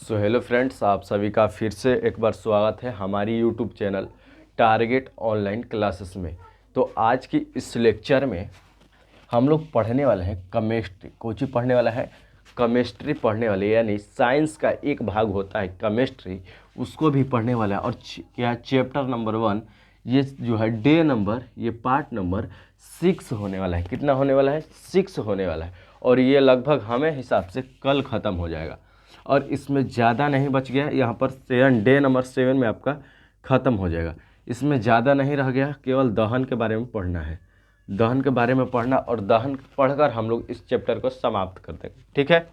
So hello friends, आप सभी का फिर से एक बार स्वागत है हमारी YouTube channel target online classes में। तो आज की इस लेक्चर में हम लोग पढ़ने वाले हैं केमिस्ट्री। कोची पढ़ने वाला है केमिस्ट्री पढ़ने वाले, यानी साइंस का एक भाग होता है केमिस्ट्री, उसको भी पढ़ने वाला है। और क्या चैप्टर नंबर 1 ये जो है डे नंबर, ये पार्ट नंबर 6 होने वाला है। कितना होने वाला है? 6 होने वाला है। और ये लगभग हमें हिसाब से कल ख़त्म हो जाएगा। और इसमें ज़्यादा नहीं बच गया, यहाँ पर डे नंबर 7 में आपका ख़त्म हो जाएगा। इसमें ज़्यादा नहीं रह गया, केवल दहन के बारे में पढ़ना है। दहन के बारे में पढ़ना, और दहन पढ़कर हम लोग इस चैप्टर को समाप्त कर देंगे। ठीक है,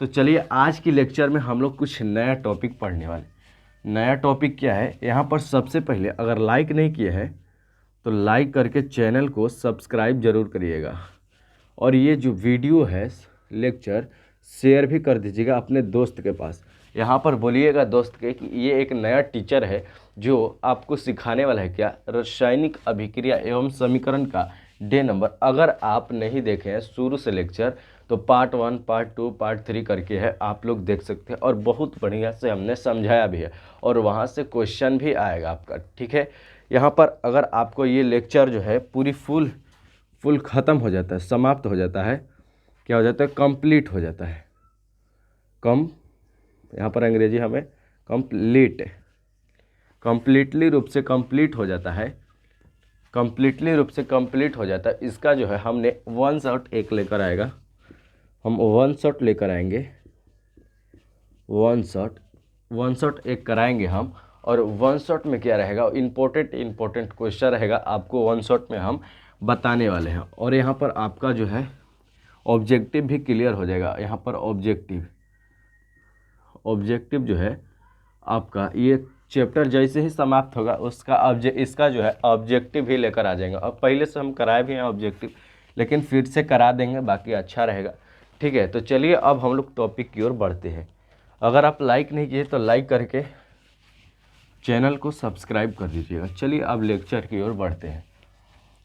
तो चलिए आज की लेक्चर में हम लोग कुछ नया टॉपिक पढ़ने वाले। नया टॉपिक क्या है? यहाँ पर सबसे पहले अगर लाइक नहीं किए हैं तो लाइक करके चैनल को सब्सक्राइब ज़रूर करिएगा। और ये जो वीडियो है लेक्चर शेयर भी कर दीजिएगा अपने दोस्त के पास। यहाँ पर बोलिएगा दोस्त के कि ये एक नया टीचर है जो आपको सिखाने वाला है क्या, रासायनिक अभिक्रिया एवं समीकरण का डे नंबर। अगर आप नहीं देखे हैं शुरू से लेक्चर तो पार्ट 1, पार्ट 2, पार्ट 3 करके है, आप लोग देख सकते हैं। और बहुत बढ़िया से हमने समझाया भी है, और वहाँ से क्वेश्चन भी आएगा आपका। ठीक है, यहाँ पर अगर आपको ये लेक्चर जो है पूरी फुल ख़त्म हो जाता है, समाप्त हो जाता है, क्या हो जाता है? कंप्लीट हो जाता है। यहाँ पर अंग्रेजी हमें कंप्लीटली रूप से कंप्लीट हो जाता है। कंप्लीटली रूप से कंप्लीट हो जाता है। इसका जो है हमने वन शॉट एक लेकर आएगा, हम वन शॉट लेकर आएंगे। वन शॉट एक कराएंगे हम। और वन शॉट में क्या रहेगा? इम्पोर्टेंट क्वेश्चन रहेगा, आपको वन शॉट में हम बताने वाले हैं। और यहाँ पर आपका जो है ऑब्जेक्टिव भी क्लियर हो जाएगा। यहाँ पर ऑब्जेक्टिव जो है आपका, ये चैप्टर जैसे ही समाप्त होगा इसका जो है ऑब्जेक्टिव भी लेकर आ जाएंगे। अब पहले से हम कराए भी हैं ऑब्जेक्टिव, लेकिन फिर से करा देंगे, बाकी अच्छा रहेगा। ठीक है, तो चलिए अब हम लोग टॉपिक की ओर बढ़ते हैं। अगर आप लाइक नहीं किए तो लाइक करके चैनल को सब्सक्राइब कर दीजिएगा। चलिए अब लेक्चर की ओर बढ़ते हैं।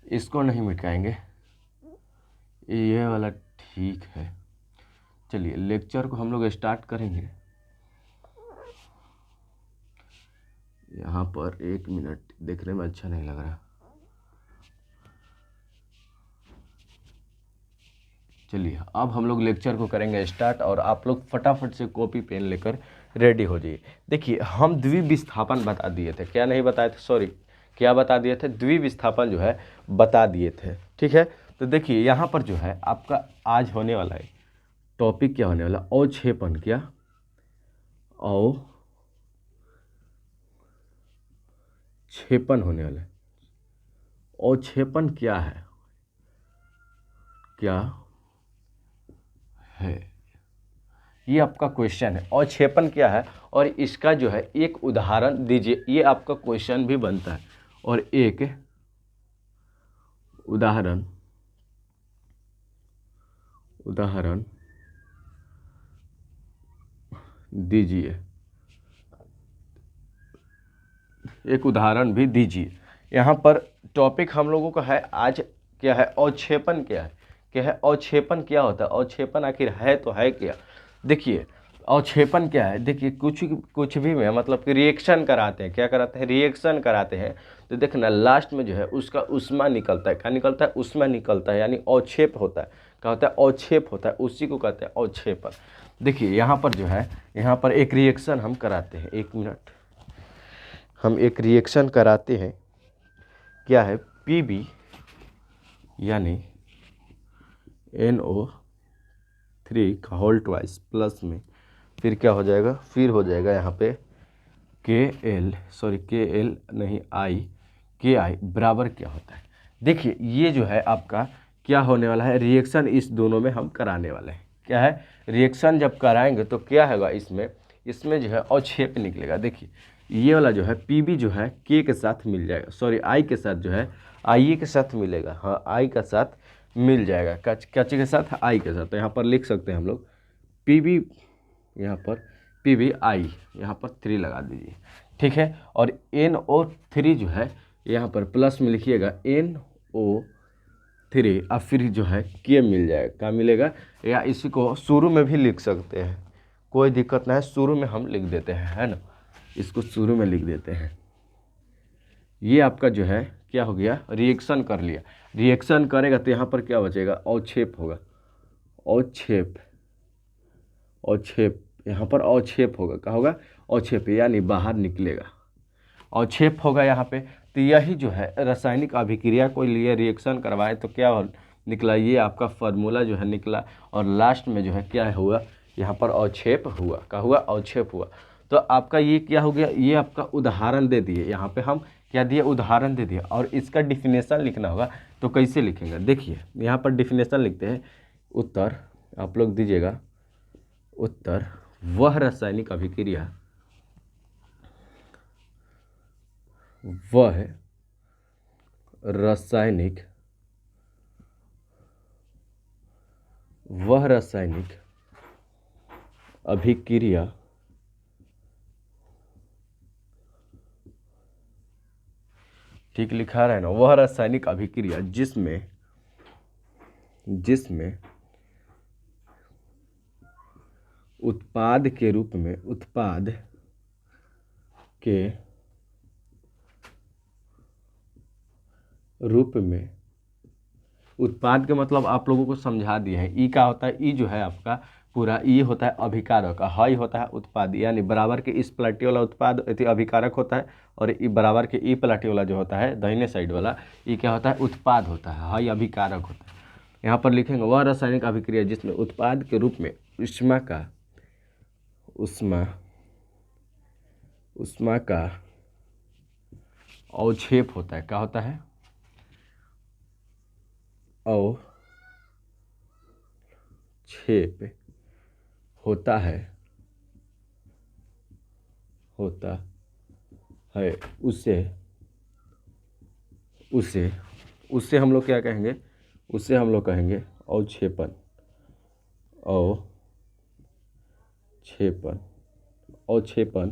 इसको नहीं मिटाएंगे, ये वाला ठीक है। चलिए लेक्चर को हम लोग स्टार्ट करेंगे। यहाँ पर 1 मिनट, देखने में अच्छा नहीं लग रहा। चलिए अब हम लोग लेक्चर को करेंगे स्टार्ट, और आप लोग फटाफट से कॉपी पेन लेकर रेडी हो जाइए। देखिए हम द्विविस्थापन बता दिए थे, क्या नहीं बताए थे? सॉरी, क्या बता दिए थे? द्विविस्थापन जो है बता दिए थे। ठीक है, तो देखिए यहाँ पर जो है आपका आज होने वाला है टॉपिक, क्या होने वाला? अवक्षेपण। क्या? अवक्षेपण होने वाला है। अवक्षेपण क्या है? क्या है, ये आपका क्वेश्चन है। अवक्षेपण क्या है, और इसका जो है एक उदाहरण दीजिए। ये आपका क्वेश्चन भी बनता है, और एक उदाहरण दीजिए। एक उदाहरण भी दीजिए। यहाँ पर टॉपिक हम लोगों का है आज क्या है? अवक्षेपण क्या है? अवक्षेपण क्या होता है? अवक्षेपण आखिर है तो है क्या? देखिए अवक्षेपण क्या है, देखिए कुछ भी में मतलब कि रिएक्शन कराते हैं। क्या कराते हैं? रिएक्शन कराते हैं। तो देखना लास्ट में जो है उसका उष्मा निकलता है। क्या निकलता है? उष्मा निकलता है, यानी अवक्षेप होता है। क्या होता है? अवक्षेप होता है, उसी को कहते हैं अवक्षेपण। देखिए यहाँ पर जो है, यहाँ पर एक रिएक्शन हम कराते हैं। 1 मिनट, हम एक रिएक्शन कराते हैं। क्या है? Pb यानी NO3 का होल ट्वाइस प्लस में फिर क्या हो जाएगा? फिर हो जाएगा यहाँ पे KL नहीं KI बराबर क्या होता है? देखिए ये जो है आपका क्या होने वाला है? रिएक्शन इस दोनों में हम कराने वाले हैं। क्या है? रिएक्शन जब कराएंगे तो क्या होगा? इसमें जो है अवक्षेप निकलेगा। देखिए ये वाला जो है Pb जो है K के साथ मिल जाएगा, सॉरी I के साथ जो है I के साथ मिलेगा। हाँ, I के साथ मिल जाएगा। क्या के साथ? I के साथ। तो यहाँ पर लिख सकते हैं हम लोग Pb, यहाँ पर PbI, यहाँ पर 3 लगा दीजिए। ठीक है, और NO3 जो है यहाँ पर प्लस में लिखिएगा NO3, अब फिर जो है K मिल जाएगा। क्या मिलेगा? या इसी को शुरू में भी लिख सकते हैं, कोई दिक्कत ना है, शुरू में हम लिख देते हैं, है ना, इसको शुरू में लिख देते हैं। ये आपका जो है क्या हो गया, रिएक्शन कर लिया। रिएक्शन करेगा तो यहाँ पर क्या बचेगा, अवक्षेप होगा, अवक्षेप, अवक्षेप, यहाँ पर अवक्षेप होगा, क्या होगा, अवक्षेप, यानी बाहर निकलेगा, अवक्षेप होगा यहाँ पे। तो यही जो है रासायनिक अभिक्रिया को लिए रिएक्शन करवाए तो क्या निकला, ये आपका फार्मूला जो है निकला, और लास्ट में जो है क्या हुआ, यहाँ पर अवक्षेप हुआ, क्या हुआ, अवक्षेप हुआ। तो आपका ये क्या हो गया, ये आपका उदाहरण दे दिए, यहाँ पे हम क्या दिए, उदाहरण दे दिया। और इसका डिफिनेशन लिखना होगा, तो कैसे लिखेंगे, देखिए यहाँ पर डिफिनेशन लिखते हैं, उत्तर आप लोग दीजिएगा, उत्तर वह रासायनिक अभिक्रिया, वह रासायनिक, वह रासायनिक अभिक्रिया ठीक लिखा रहा है ना, वह रासायनिक अभिक्रिया जिसमें, जिसमें उत्पाद के रूप में, उत्पाद के रूप में, उत्पाद के मतलब आप लोगों को समझा दिए हैं। ई क्या होता है, ई जो है आपका पूरा ई होता है अभिकारक का, हाई होता है उत्पाद, यानी बराबर के इस प्लाटी वाला उत्पाद अभिकारक होता है, और ई बराबर के ई प्लाटी वाला जो होता है दाहिने साइड वाला, ई क्या होता है, उत्पाद होता है, हाई अभिकारक होता है। यहाँ पर लिखेंगे वह रासायनिक अभिक्रिया जिसमें उत्पाद के रूप में उष्मा का, उष्मा, उष्मा का अवक्षेप होता है, क्या होता है, अवक्षेप होता है, होता है, उसे, उसे, उससे हम लोग क्या कहेंगे, उससे हम लोग कहेंगे अवक्षेपण, अवक्षेपण, अवक्षेपण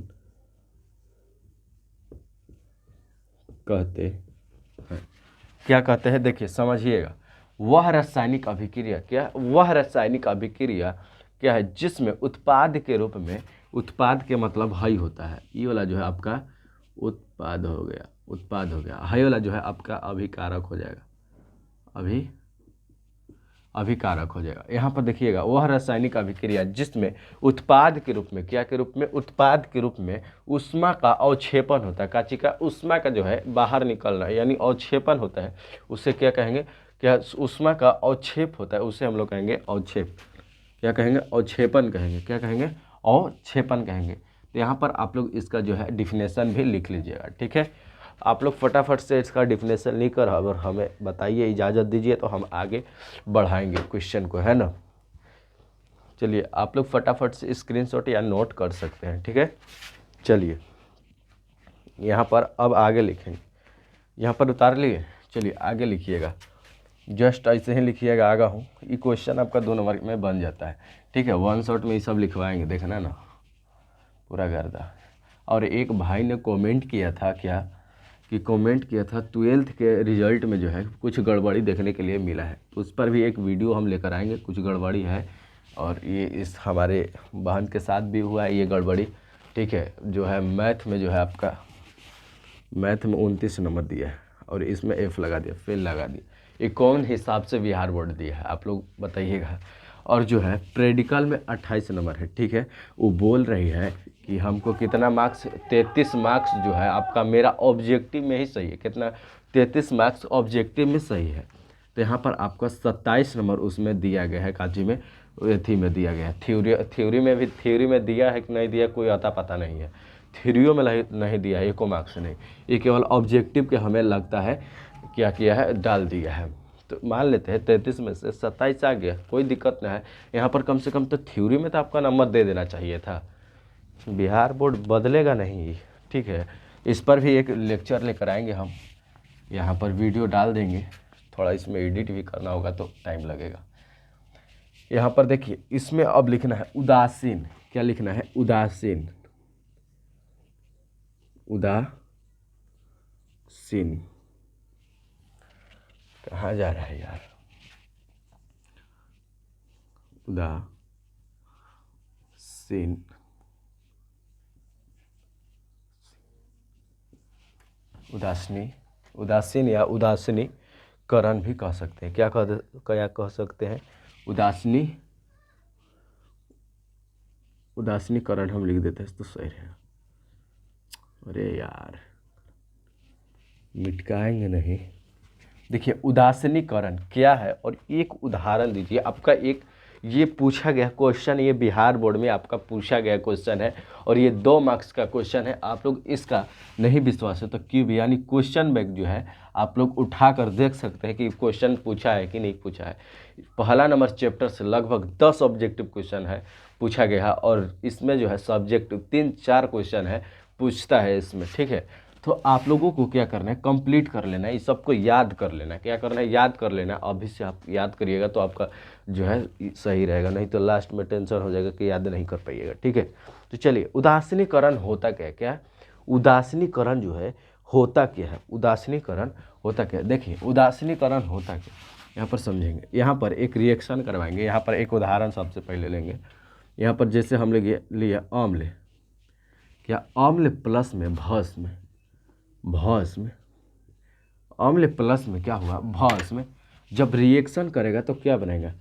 कहते हैं। क्या कहते हैं, देखिए समझिएगा, वह रासायनिक अभिक्रिया, क्या, वह रासायनिक अभिक्रिया क्या है जिसमें उत्पाद के रूप में, उत्पाद के मतलब हाई होता है, ये वाला जो है आपका उत्पाद हो गया, उत्पाद हो गया, हाई वाला जो है आपका अभिकारक हो जाएगा, अभिकारक हो जाएगा। यहाँ पर देखिएगा, वह रासायनिक अभिक्रिया जिसमें उत्पाद के रूप में, क्या के रूप में, उत्पाद के रूप में उष्मा का अवक्षेपण होता है, काची का, उष्मा का जो है बाहर निकलना, यानी अवक्षेपण होता है, उसे क्या कहेंगे, क्या, उष्मा का अवक्षेप होता है, उसे हम लोग कहेंगे अवक्षेप, क्या कहेंगे, अवक्षेपण कहेंगे, क्या कहेंगे, अवक्षेपण कहेंगे। तो यहाँ पर आप लोग इसका जो है डिफिनेशन भी लिख लीजिएगा, ठीक है। आप लोग फटाफट से इसका डिफिनेशन लिखकर और हमें बताइए, इजाज़त दीजिए तो हम आगे बढ़ाएंगे क्वेश्चन को, है ना। चलिए आप लोग फटाफट से स्क्रीनशॉट या नोट कर सकते हैं, ठीक है। चलिए यहाँ पर अब आगे लिखेंगे, यहाँ पर उतार लिए, चलिए आगे लिखिएगा, जस्ट ऐसे ही लिखिएगा, आगा हूँ, ये क्वेश्चन आपका 2 नंबर में बन जाता है, ठीक है। 1 शॉट में ये सब लिखवाएंगे, देखना ना पूरा गर्दा। और एक भाई ने कमेंट किया था, क्या कि कमेंट किया था 12th के रिजल्ट में जो है कुछ गड़बड़ी देखने के लिए मिला है, उस पर भी एक वीडियो हम लेकर आएंगे, कुछ गड़बड़ी है, और ये इस हमारे बहन के साथ भी हुआ है ये गड़बड़ी, ठीक है। जो है मैथ में जो है आपका, मैथ में 29 नंबर दिया है और इसमें F लगा दिया, फेल लगा दिया, ये कौन हिसाब से बिहार बोर्ड दिया है आप लोग बताइएगा। और जो है प्रेडिकल में 28 नंबर है, ठीक है। वो बोल रही है कि हमको कितना मार्क्स, 33 मार्क्स जो है आपका मेरा ऑब्जेक्टिव में ही सही है, कितना, 33 मार्क्स ऑब्जेक्टिव में सही है। तो यहाँ पर आपका 27 नंबर उसमें दिया गया है, काजी में, थी में दिया गया है, थ्योरी में भी, थ्योरी में दिया है कि नहीं दिया कोई अता पता नहीं है, थ्योरियों में नहीं दिया है, एको मार्क्स नहीं, ये केवल ऑब्जेक्टिव के हमें लगता है क्या किया है, डाल दिया है। तो मान लेते हैं 33 में से 27 आ गया, कोई दिक्कत नहीं है। यहाँ पर कम से कम तो थ्योरी में तो आपका नंबर दे देना चाहिए था, बिहार बोर्ड बदलेगा नहीं, ठीक है। इस पर भी एक लेक्चर लेकर आएंगे हम, यहाँ पर वीडियो डाल देंगे, थोड़ा इसमें एडिट भी करना होगा तो टाइम लगेगा। यहाँ पर देखिए, इसमें अब लिखना है उदासीन, क्या लिखना है, उदासीन, उदासीन, कहाँ जा रहा है यार, उदासीन, उदासीन या उदासीनीकरण भी कह सकते हैं। क्या कह सकते हैं? उदासीनीकरण हम लिख देते हैं तो सही रहेगा। अरे यार मिटकाएंगे नहीं। देखिए उदासीनीकरण क्या है और एक उदाहरण दीजिए। आपका एक ये पूछा गया क्वेश्चन, ये बिहार बोर्ड में आपका पूछा गया क्वेश्चन है और ये 2 मार्क्स का क्वेश्चन है। आप लोग इसका नहीं विश्वास है तो क्यों भी, यानी क्वेश्चन बैंक जो है आप लोग उठा कर देख सकते हैं कि क्वेश्चन पूछा है कि नहीं पूछा है। पहला नंबर चैप्टर से लगभग 10 ऑब्जेक्टिव क्वेश्चन है पूछा गया है और इसमें जो है सब्जेक्टिव 3-4 क्वेश्चन है पूछता है इसमें, ठीक है। तो आप लोगों को क्या करना है, कंप्लीट कर लेना है, इस सबको याद कर लेना है। क्या करना है? याद कर लेना है। अभी से आप याद करिएगा तो आपका जो है सही रहेगा, नहीं तो लास्ट में टेंशन हो जाएगा कि याद नहीं कर पाइएगा, ठीक है। तो चलिए उदासीनीकरण होता क्या है? क्या उदासीनीकरण जो है होता क्या है? उदासीनीकरण होता क्या है? देखिए उदासीनीकरण होता क्या, यहाँ पर समझेंगे। यहाँ पर एक रिएक्शन करवाएंगे। यहाँ पर एक उदाहरण सबसे पहले लेंगे। यहाँ पर जैसे हम लिए अम्ल, क्या अम्ल प्लस में भस्म, अम्ल प्लस में क्या हुआ? भस्म। जब रिएक्शन करेगा तो क्या बनेगा?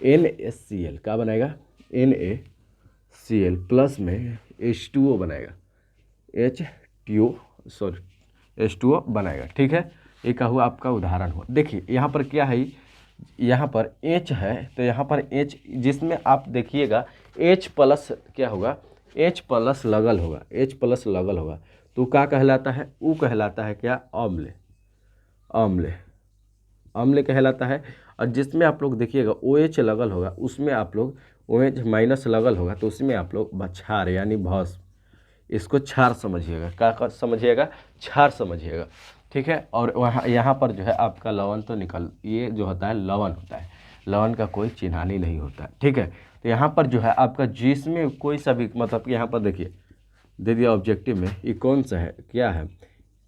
NaCl। क्या बनेगा? NaCl प्लस में H2O बनेगा, H2O बनाएगा, ठीक है। ये क्या हुआ? आपका उदाहरण हुआ। देखिए यहाँ पर क्या है, यहाँ पर H है तो यहाँ पर H जिसमें आप देखिएगा H प्लस क्या होगा? H प्लस लगल होगा, H प्लस लगल होगा तो क्या कहलाता है? वो कहलाता है क्या? अम्ल कहलाता है। और जिसमें आप लोग देखिएगा OH लगल होगा उसमें आप लोग OH माइनस लगल होगा तो उसमें आप लोग क्षार यानी भस्म, इसको क्षार समझिएगा। क्या समझिएगा? क्षार समझिएगा, ठीक है। और वहाँ यहाँ पर जो है आपका लवण तो ये जो होता है लवण होता है, लवण का कोई चिन्हानी नहीं होता है, ठीक है। तो यहाँ पर जो है आपका जिसमें कोई सा भी मतलब यहाँ पर देखिए दे दिया ऑब्जेक्टिव में, ये कौन सा है? क्या है?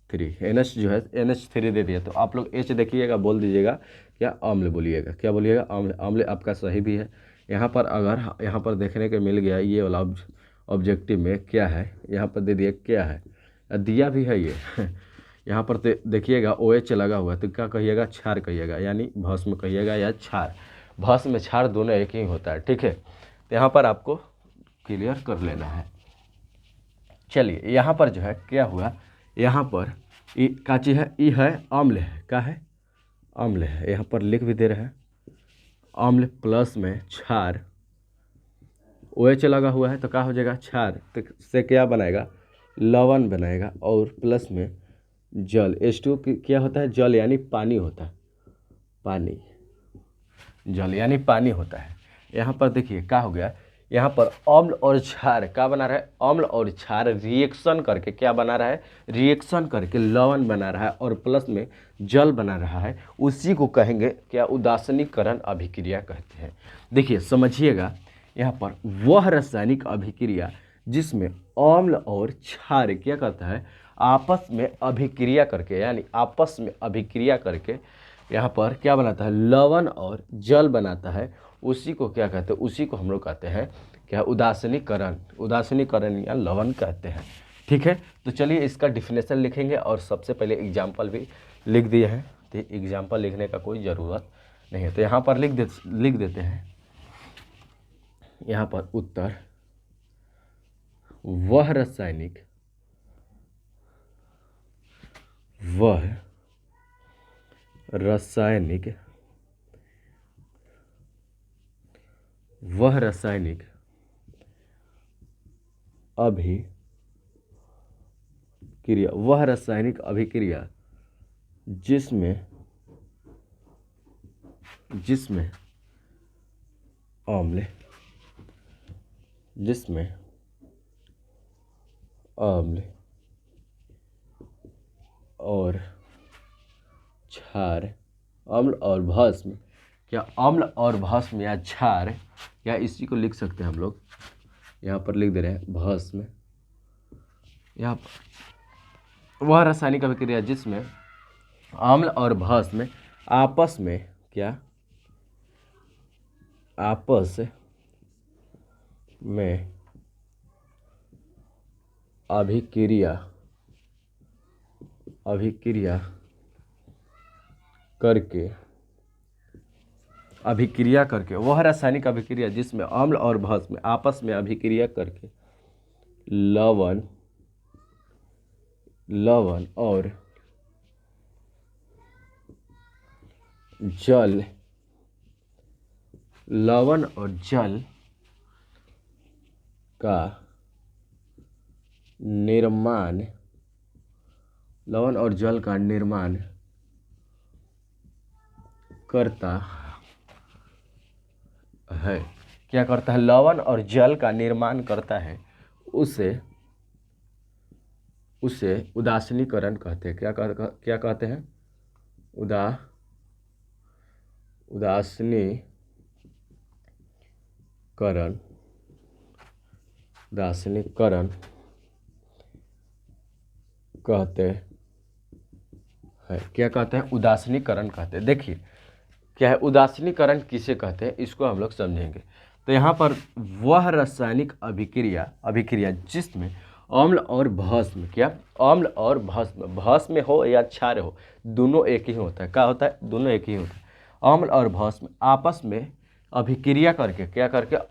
3 NH जो है NH3 दे दिया तो आप लोग H देखिएगा बोल दीजिएगा, क्या? अम्ल बोलिएगा। क्या बोलिएगा? अम्ल। अम्ल आपका सही भी है। यहाँ पर अगर यहाँ पर देखने को मिल गया ये वाला ऑब्जेक्टिव में क्या है, यहाँ पर दे दिया क्या है, दिया भी है ये यहाँ पर देखिएगा OH लगा हुआ है तो क्या कहिएगा? क्षार कहिएगा, यानी भस्म कहिएगा या क्षार। भस्म क्षार दोनों एक ही होता है, ठीक है। तो यहाँ पर आपको क्लियर कर लेना है। चलिए यहाँ पर जो है क्या हुआ, यहाँ पर का चीज है, ई है अम्ल है, क्या है? अम्ल है। यहाँ पर लिख भी दे रहे हैं अम्ल प्लस में क्षार, OH लगा हुआ है तो क्या हो जाएगा? क्षार। तो से क्या बनाएगा? लवण बनाएगा और प्लस में जल, H2 क्या होता है? जल यानी पानी होता है, पानी, जल यानी पानी होता है। यहाँ पर देखिए क्या हो गया, यहाँ पर अम्ल और क्षार क्या बना रहा है? अम्ल और क्षार रिएक्शन करके क्या बना रहा है? रिएक्शन करके लवण बना रहा है और प्लस में जल बना रहा है। उसी को कहेंगे क्या? उदासीनीकरण अभिक्रिया कहते हैं। देखिए समझिएगा, यहाँ पर वह रासायनिक अभिक्रिया जिसमें अम्ल और क्षार क्या करता है? आपस में अभिक्रिया करके, यानी आपस में अभिक्रिया करके यहाँ पर क्या बनाता है? लवण और जल बनाता है। उसी को क्या कहते हैं? उसी को हम लोग कहते हैं क्या? उदासीनीकरण। उदासीनीकरण या लवण कहते हैं, ठीक है। तो चलिए इसका डिफिनेशन लिखेंगे और सबसे पहले एग्जाम्पल भी लिख दिए हैं तो एग्जाम्पल लिखने का कोई ज़रूरत नहीं है। तो यहाँ पर लिख देते हैं यहाँ पर उत्तर, वह रासायनिक अभिक्रिया जिसमें अम्ल और क्षार, अम्ल और भस्म, क्या अम्ल और भस्म या क्षार, या इसी को लिख सकते हैं हम लोग, यहाँ पर लिख दे रहे हैं भस्म। यहाँ पर वह रासायनिक अभिक्रिया जिसमें अम्ल और भस्म आपस में क्या? आपस में अभिक्रिया अभिक्रिया करके वह रासायनिक अभिक्रिया जिसमें अम्ल और भस्म आपस में अभिक्रिया करके लवण और जल का निर्माण करता है। क्या करता है? लवण और जल का निर्माण करता है, उसे उदासीनीकरण कहते हैं। क्या कहते हैं? उदासीनीकरण कहते हैं। क्या कहते हैं? उदासीनीकरण कहते हैं। देखिए क्या है उदासीनीकरण, किसे कहते हैं इसको हम लोग समझेंगे। तो यहाँ पर वह रासायनिक अभिक्रिया जिसमें अम्ल और भस्म, क्या अम्ल और भस्म हो या क्षार हो, दोनों एक ही होता है। क्या होता है? दोनों एक ही होता है। अम्ल और भस्म आपस में अभिक्रिया करके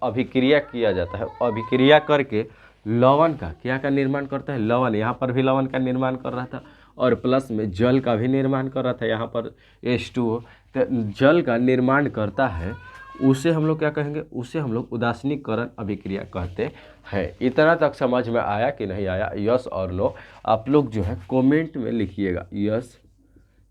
अभिक्रिया किया जाता है। अभिक्रिया करके लवण का निर्माण करता है। लवण, यहाँ पर भी लवण का निर्माण कर रहा था और प्लस में जल का भी निर्माण कर रहा था। यहाँ पर H2O, तो जल का निर्माण करता है, उसे हम लोग क्या कहेंगे? उसे हम लोग उदासीनीकरण अभिक्रिया कहते हैं। इतना तक समझ में आया कि नहीं आया? यस और नो आप लोग जो है कमेंट में लिखिएगा, यस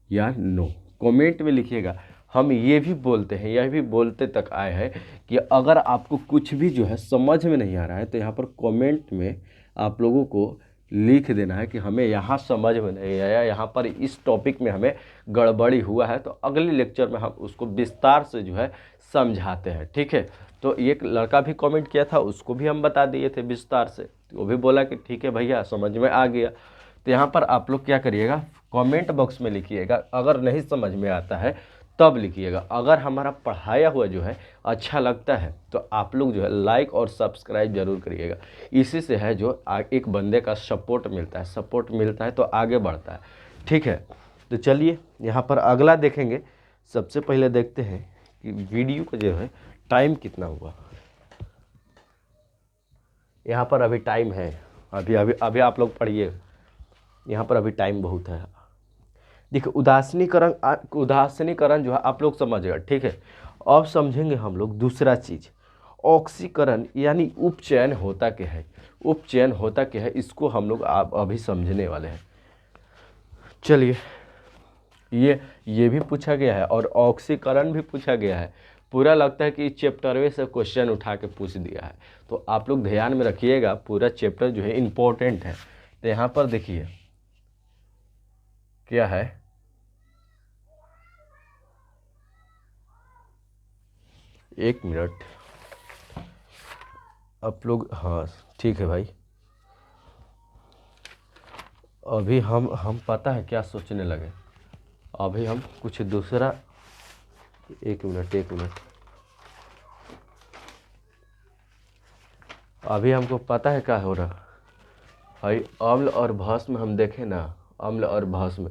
या नो कमेंट में लिखिएगा। हम ये भी बोलते हैं, यह भी बोलते तक आए हैं कि अगर आपको कुछ भी जो है समझ में नहीं आ रहा है तो यहाँ पर कमेंट में आप लोगों को लिख देना है कि हमें यहाँ समझ में नहीं आया, यहाँ पर इस टॉपिक में हमें गड़बड़ी हुआ है, तो अगले लेक्चर में हम उसको विस्तार से जो है समझाते हैं। ठीक है, तो एक लड़का भी कमेंट किया था, उसको भी हम बता दिए थे विस्तार से, वो भी बोला कि ठीक है भैया समझ में आ गया। तो यहाँ पर आप लोग क्या करिएगा, कमेंट बॉक्स में लिखिएगा। अगर नहीं समझ में आता है तब लिखिएगा। अगर हमारा पढ़ाया हुआ जो है अच्छा लगता है तो आप लोग जो है लाइक और सब्सक्राइब जरूर करिएगा। इसी से है जो एक बंदे का सपोर्ट मिलता है तो आगे बढ़ता है। ठीक है, तो चलिए यहाँ पर अगला देखेंगे। सबसे पहले देखते हैं कि वीडियो का जो है टाइम कितना हुआ। यहाँ पर अभी टाइम है, अभी आप लोग पढ़िए, यहाँ पर अभी टाइम बहुत है। देखिए उदासीनीकरण जो है आप लोग समझिएगा। ठीक है, अब समझेंगे हम लोग दूसरा चीज़, ऑक्सीकरण यानी उपचयन होता क्या है। उपचयन होता क्या है इसको हम लोग अभी समझने वाले हैं। चलिए, ये भी पूछा गया है और ऑक्सीकरण भी पूछा गया है। पूरा लगता है कि इस चैप्टर से क्वेश्चन उठा के पूछ दिया है, तो आप लोग ध्यान में रखिएगा, पूरा चैप्टर जो है इम्पोर्टेंट है। तो यहाँ पर देखिए क्या है, एक मिनट आप लोग, हाँ ठीक है भाई, अभी हम पता है क्या सोचने लगे, अभी हम कुछ दूसरा, एक मिनट अभी हमको पता है क्या हो रहा भाई। अम्ल और भस्म हम देखें ना, अम्ल और भस्म,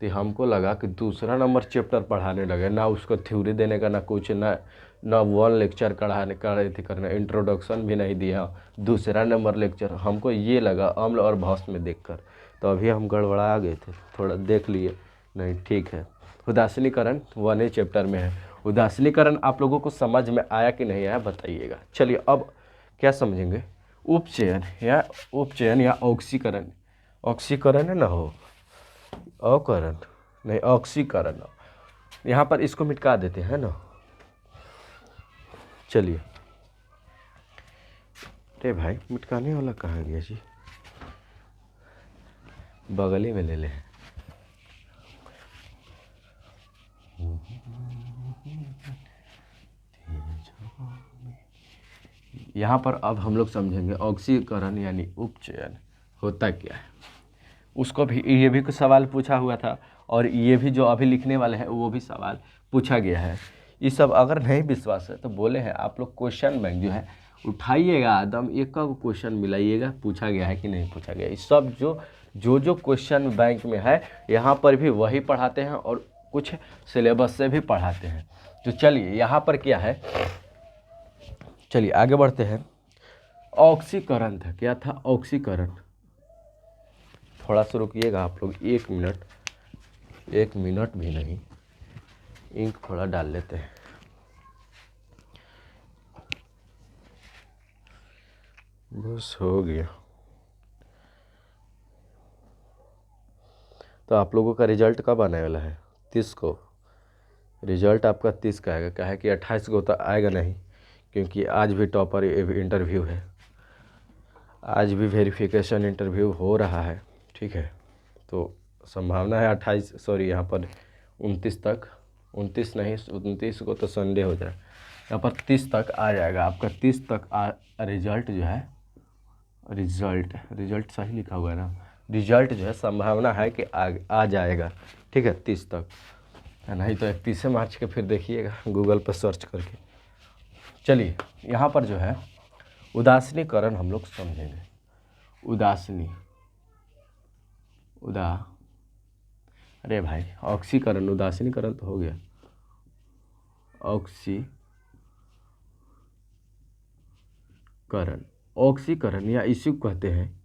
तो हमको लगा कि दूसरा नंबर चैप्टर पढ़ाने लगे, ना उसको थ्योरी देने का, ना कुछ, ना वन लेक्चर करना, इंट्रोडक्शन भी नहीं दिया, दूसरा नंबर लेक्चर। हमको ये लगा अम्ल और भस्म में देखकर, तो अभी हम गड़बड़ा गए थे, थोड़ा देख लिए। नहीं ठीक है, उदासीनीकरण 1 चैप्टर में है। उदासीनीकरण आप लोगों को समझ में आया कि नहीं आया बताइएगा। चलिए अब क्या समझेंगे, उपचयन या ऑक्सीकरण। ऑक्सीकरण है ना, हो अकरण नहीं, ऑक्सीकरण। यहाँ पर इसको मिटा देते हैं ना। चलिए, अरे भाई मिटकाने वाला कहाँ गया जी, बगल में ले ले। यहाँ पर अब हम लोग समझेंगे ऑक्सीकरण यानी उपचयन होता क्या है। उसको भी, ये भी कुछ सवाल पूछा हुआ था और ये भी जो अभी लिखने वाले हैं वो भी सवाल पूछा गया है। ये सब अगर नहीं विश्वास है तो बोले हैं आप लोग क्वेश्चन बैंक जो है उठाइएगा एकदम एक का क्वेश्चन मिलाइएगा, पूछा गया है कि नहीं पूछा गया। इस सब जो क्वेश्चन बैंक में है यहाँ पर भी वही पढ़ाते हैं और कुछ सिलेबस से भी पढ़ाते हैं। तो चलिए यहाँ पर क्या है, चलिए आगे बढ़ते हैं। ऑक्सीकरण था, क्या था? ऑक्सीकरण। थोड़ा सा रुकिएगा आप लोग, 1 मिनट, 1 मिनट भी नहीं, इंक थोड़ा डाल लेते हैं। बस हो गया। तो आप लोगों का रिजल्ट कब आने वाला है? 30 को। रिजल्ट आपका 30 का आएगा। क्या है कि 28 को तो आएगा नहीं, क्योंकि आज भी टॉपर इंटरव्यू है, आज भी वेरिफिकेशन इंटरव्यू हो रहा है, ठीक है। तो संभावना है 28, सॉरी यहाँ पर 29 तक, 29 नहीं, 29 को तो संडे हो जाए, यहाँ पर 30 तक आ जाएगा आपका। 30 तक रिजल्ट जो है, रिजल्ट सही लिखा हुआ है ना, रिजल्ट जो है संभावना है कि आ जाएगा, ठीक है, 30 तक। नहीं तो 31 मार्च के फिर देखिएगा गूगल पर सर्च करके। चलिए यहाँ पर जो है उदासीनीकरण हम लोग समझेंगे। अरे भाई ऑक्सीकरण, उदासीनीकरण तो हो गया। ऑक्सीकरण या इसी को कहते हैं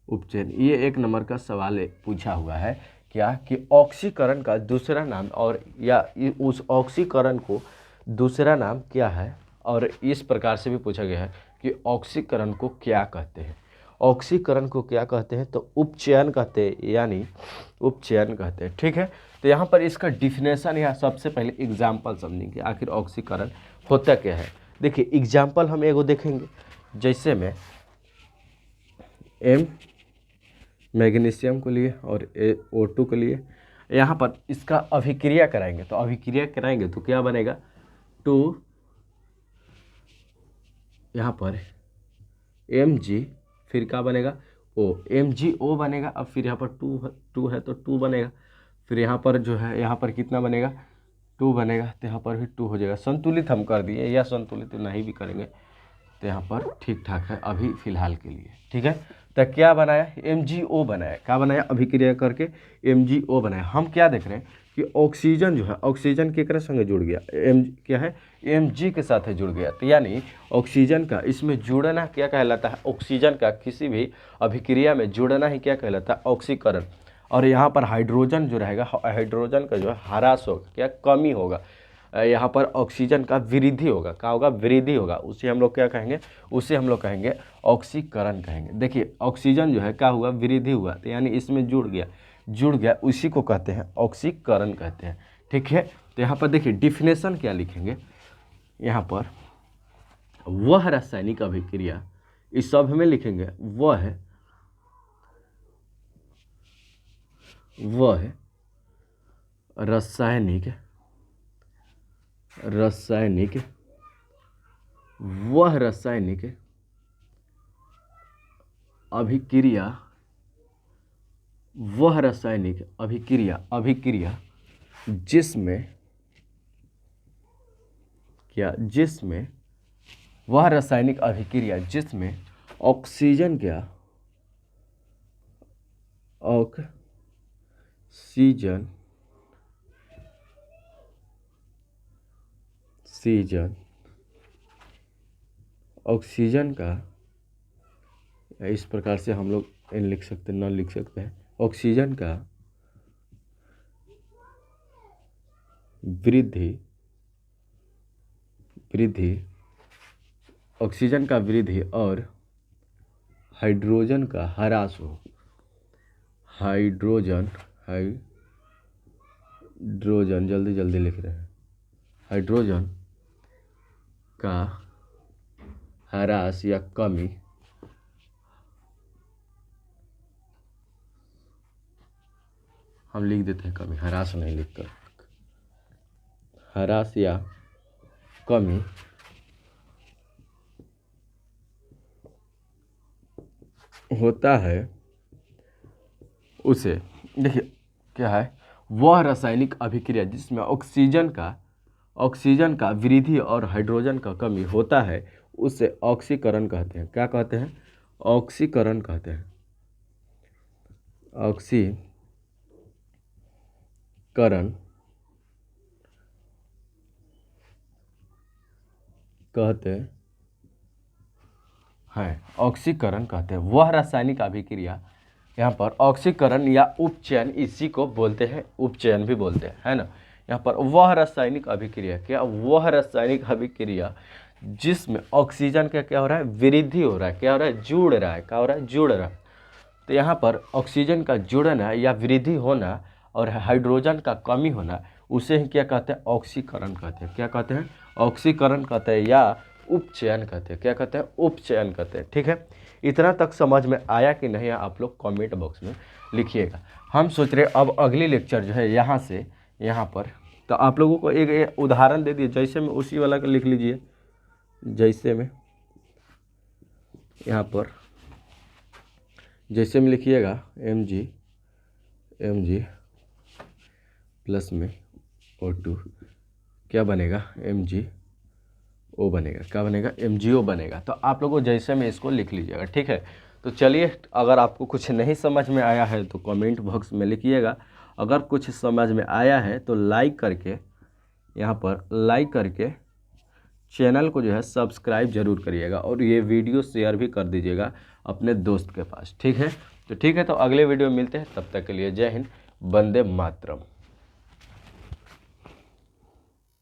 उपचयन। ये 1 नंबर का सवाल पूछा हुआ है, क्या कि ऑक्सीकरण का दूसरा नाम, और या उस ऑक्सीकरण को दूसरा नाम क्या है। और इस प्रकार से भी पूछा गया है कि ऑक्सीकरण को क्या कहते हैं। ऑक्सीकरण को क्या कहते हैं? तो उपचयन कहते हैं, यानी उपचयन कहते हैं, ठीक है। तो यहाँ पर इसका डिफिनेशन या सबसे पहले एग्जाम्पल समझेंगे आखिर ऑक्सीकरण होता क्या है। देखिए एग्जाम्पल हम एगो देखेंगे, जैसे में M मैग्नीशियम को लिए और O2 के लिए, यहाँ पर इसका अभिक्रिया कराएंगे। तो अभिक्रिया कराएंगे तो क्या बनेगा? 2, यहाँ पर Mg, फिर क्या बनेगा? O, MgO बनेगा। अब फिर यहाँ पर 2 है तो 2 बनेगा। फिर यहाँ पर जो है, यहाँ पर कितना बनेगा? 2 बनेगा। तो यहाँ पर भी 2 हो जाएगा। संतुलित हम कर दिए, या संतुलित नहीं भी करेंगे तो यहाँ पर ठीक ठाक है अभी फ़िलहाल के लिए, ठीक है। तो क्या बनाया? MgO बनाया। क्या बनाया? अभिक्रिया करके MgO बनाया। हम क्या देख रहे हैं कि ऑक्सीजन जो है, ऑक्सीजन केकरे संगे जुड़ गया? क्या है? Mg के साथ जुड़ गया। तो यानी ऑक्सीजन का इसमें जुड़ना क्या कहलाता है? ऑक्सीजन का किसी भी अभिक्रिया में जुड़ना ही क्या कहलाता है? ऑक्सीकरण। और यहाँ पर हाइड्रोजन जो रहेगा, हाइड्रोजन का जो है ह्रास होगा, क्या कमी होगा। यहाँ पर ऑक्सीजन का वृद्धि होगा। क्या होगा? वृद्धि होगा। उसे हम लोग क्या कहेंगे? उसे हम लोग कहेंगे ऑक्सीकरण कहेंगे। देखिए ऑक्सीजन जो है क्या हुआ? वृद्धि हुआ। तो यानी इसमें जुड़ गया, उसी को कहते हैं ऑक्सीकरण कहते हैं, ठीक है। तो यहाँ पर देखिए डिफिनेशन क्या लिखेंगे, यहाँ पर वह रासायनिक अभिक्रिया, इस सब में लिखेंगे वह रासायनिक अभिक्रिया जिसमें वह रासायनिक अभिक्रिया जिसमें ऑक्सीजन ऑक्सीजन का, इस प्रकार से हम लोग लिख सकते हैं, न लिख सकते हैं। ऑक्सीजन का वृद्धि और हाइड्रोजन का ह्रास हो। हाइड्रोजन जल्दी लिख रहे हैं। हाइड्रोजन का ह्रास या कमी हम लिख देते हैं, कमी, ह्रास नहीं लिखकर, ह्रास या कमी होता है। उसे देखिए क्या है? वह रासायनिक अभिक्रिया जिसमें ऑक्सीजन ऑक्सीजन का वृद्धि और हाइड्रोजन का कमी होता है उसे ऑक्सीकरण कहते हैं। क्या कहते हैं? ऑक्सीकरण कहते हैं। ऑक्सीकरण कहते हैं, ऑक्सीकरण कहते हैं वह रासायनिक अभिक्रिया, यहाँ पर ऑक्सीकरण या उपचयन इसी को बोलते हैं, उपचयन भी बोलते हैं, है ना। यहाँ पर वह रासायनिक अभिक्रिया, क्या वह रासायनिक अभिक्रिया जिसमें ऑक्सीजन का क्या हो रहा है? वृद्धि हो रहा है। क्या हो रहा है? जुड़ रहा है। क्या हो रहा है? जुड़ रहा है। तो यहाँ पर ऑक्सीजन का जुड़ना या वृद्धि होना और हाइड्रोजन का कमी होना, उसे ही क्या कहते हैं? ऑक्सीकरण कहते हैं। क्या कहते हैं? ऑक्सीकरण कहते हैं या उपचयन कहते हैं। क्या कहते हैं? उपचयन कहते हैं। ठीक है, इतना तक समझ में आया कि नहीं आप लोग कमेंट बॉक्स में लिखिएगा। हम सोच रहे अब अगली लेक्चर जो है यहाँ से यहाँ पर, तो आप लोगों को एक उदाहरण दे दिए, जैसे में उसी वाला का लिख लीजिए। जैसे में यहाँ पर जैसे में लिखिएगा Mg प्लस में O2 क्या बनेगा? MgO बनेगा। क्या बनेगा? MgO बनेगा। तो आप लोगों जैसे में इसको लिख लीजिएगा। ठीक है, तो चलिए, अगर आपको कुछ नहीं समझ में आया है तो कमेंट बॉक्स में लिखिएगा। अगर कुछ समझ में आया है तो लाइक करके, यहाँ पर लाइक करके चैनल को जो है सब्सक्राइब जरूर करिएगा और ये वीडियो शेयर भी कर दीजिएगा अपने दोस्त के पास। ठीक है, तो अगले वीडियो में मिलते हैं, तब तक के लिए जय हिंद, वंदे मातरम।